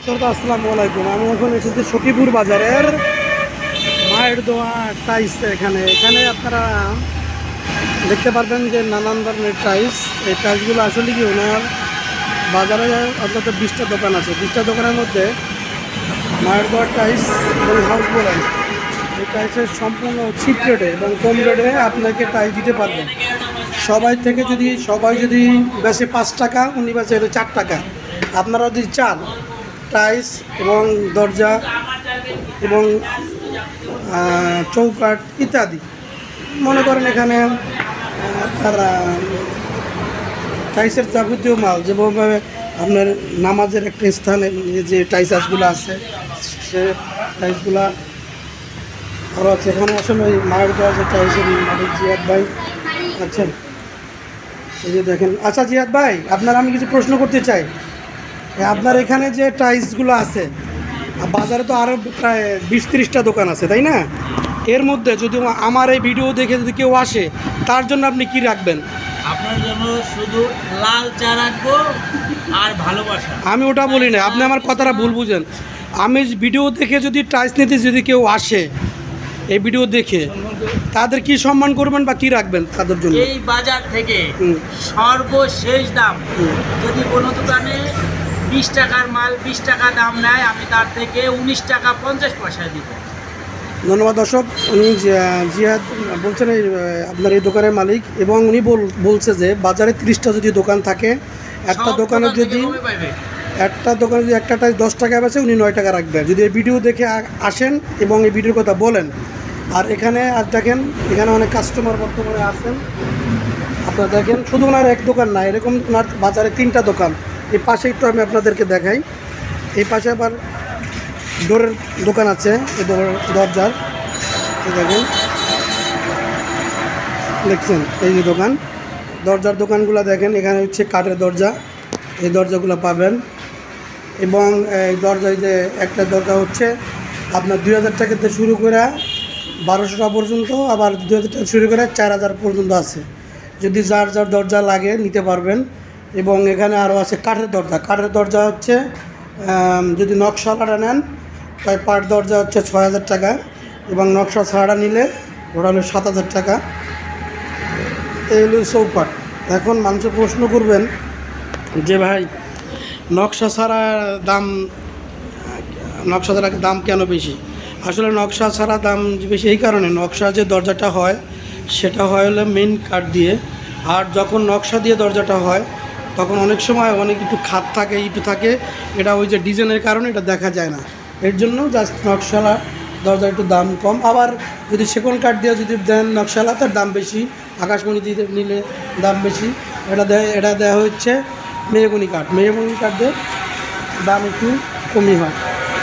আসসালামু আলাইকুম। আমি এখন এসেছি সখীপুর বাজারের মায়ের দোয়া টাইস। এখানে এখানে আপনারা দেখতে পারবেন যে নানান ধরনের টাইস। এই টাইসগুলো আসলে কি ওনার বাজারে অন্তত 20টা দোকান আছে। 20টা দোকানের মধ্যে মায়ের দোয়া টাইস এবং হাউস বলেন এই টাইসের সম্পূর্ণ চিপ রেটে এবং কম রেটে আপনাকে টাইস দিতে পারবেন। সবাই যদি বেশি 5 টাকা, উনি বেশি 4 টাকা। আপনারা যদি চান টাইলস এবং দরজা এবং চৌকাঠ ইত্যাদি, মনে করেন এখানে তারা টাইলসের যাবতীয় মাল, যেভাবে আপনার নামাজের একটা স্থানে যে টাইলসগুলো আছে সে টাইলসগুলো আরও আছে। এখানে আসলে ওই মায়ের দেওয়া যে টাইলসের মালিক জিয়াদ ভাই আছেন, এই যে দেখেন। আচ্ছা জিয়াদ ভাই, আপনার আমি কিছু প্রশ্ন করতে চাই। আপনার এখানে যে টাইলসগুলো আছে, বাজারে তো আরও প্রায় 20-30টা দোকান আছে, তাই না? এর মধ্যে যদি আমার এই ভিডিও দেখে যদি কেউ আসে, তার জন্য আপনি কি রাখবেন? আপনার জন্য শুধু লাল চা রাখবো আর ভালোবাসা। আমি ওটা বলি না, আপনি আমার কথাটা ভুল বুঝেন। আমি ভিডিও দেখে যদি টাইলস নিতে যদি কেউ আসে, এই ভিডিও দেখে তাদের কি সম্মান করবেন বা কি রাখবেন তাদের জন্য? এই বাজার থেকে সর্বশেষ দাম, যদি কোনো দোকানে 20 টাকার মাল 20 টাকা দাম নেয়, আমি তার থেকে 19 টাকা 50 পয়সা দিব। ধন্যবাদ দর্শক। উনি জিয়াদ বলছেন আপনার এই দোকানের মালিক, এবং উনি বলছে যে বাজারে 30টা যদি দোকান থাকে, একটা দোকানে যদি একটা টাইস 10 টাকা বেচে, উনি 9 টাকা রাখবেন। যদি এই ভিডিও দেখে আসেন এবং এই ভিডিওর কথা বলেন। আর এখানে আর দেখেন, এখানে অনেক কাস্টমার বর্তমানে আসেন। আপনারা দেখেন, শুধু ওনার এক দোকান না, এরকম ওনার বাজারে 3টা দোকান। এই পাশে একটু আমি আপনাদেরকে দেখাই। এই পাশে আবার ডোরের দোকান আছে, এই দরজার, এই দেখেন, দেখছেন এই যে দরজার দোকানগুলো দেখেন। এখানে হচ্ছে কাঠের দরজা, এই দরজাগুলো পাবেন। এবং এই দরজায় যে একটা দরজা হচ্ছে আপনার 2000 টাকাতে শুরু করে 1200 টাকা পর্যন্ত, আবার 2000 টাকা শুরু করে 4000 পর্যন্ত আছে। যদি যার দরজা লাগে নিতে পারবেন। এবং এখানে আরও আছে কাঠের দরজা হচ্ছে যদি নকশাটা নেন, তাই পাট দরজা হচ্ছে 6000 টাকা, এবং নকশা ছাড়া নিলে ওটা হলো 7000 টাকা। এই হলো চৌকাঠ। এখন মানুষের প্রশ্ন করবেন যে ভাই নকশা ছাড়া দাম কেন বেশি? আসলে নকশা ছাড়া দাম বেশি এই কারণে, নকশা যে দরজাটা হয় সেটা হয় হলো মেন কাঠ দিয়ে। আর যখন নকশা দিয়ে দরজাটা হয় তখন অনেক সময় একটু খাত থাকে, থাকে, এটা ওই যে ডিজাইনের কারণে এটা দেখা যায় না। এর জন্য জাস্ট নকশালা দরজা একটু দাম কম। আবার যদি সেগুন কাঠ দিয়ে যদি দেন নকশালা, তার দাম বেশি। আকাশমণি দিয়ে নিলে দাম বেশি। এটা দেওয়া হচ্ছে মেহগনি কাঠ দিয়ে দাম একটু কমই হয়।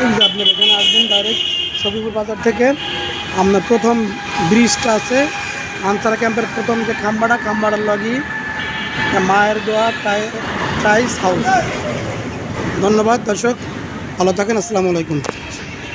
এই যে আপনার এখানে আসবেন ডাইরেক্ট সখীপুর বাজার থেকে। আপনার প্রথম ব্রিজটা আছে আনসার ক্যাম্পের প্রথম যে খাম্বাটার লাগি মায়ের দোয়া টাইস হাউস। ধন্যবাদ দর্শক, ভালো থাকেন। আসসালামু আলাইকুম।